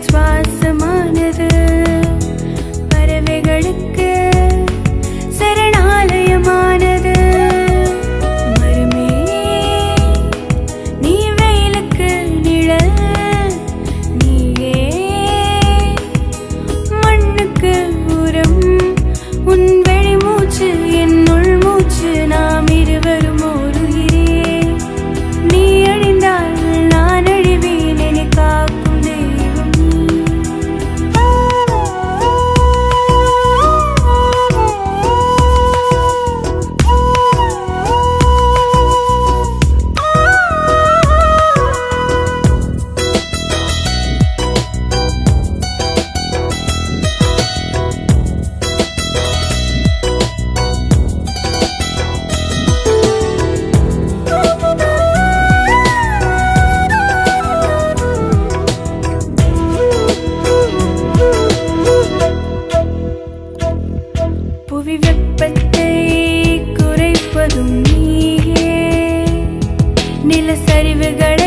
சுவாசமானது பறவைகளுக்கு சரணாலயமானது. மரமே நீ வெயிலுக்கு நிழல், நீயே மண்ணுக்கு உரம். உன் வெளிமூச்சு என் உள்மூச்சு, நாம் இருவரும் ஒரு உயிரே. நீ அழிந்தால் நான் அழிவேன், என்னை காக்கும் தெய்வம் நீ. புவி வெப்பத்தை குறைப்பதும் நீயே, நிலச்சரிவுகள்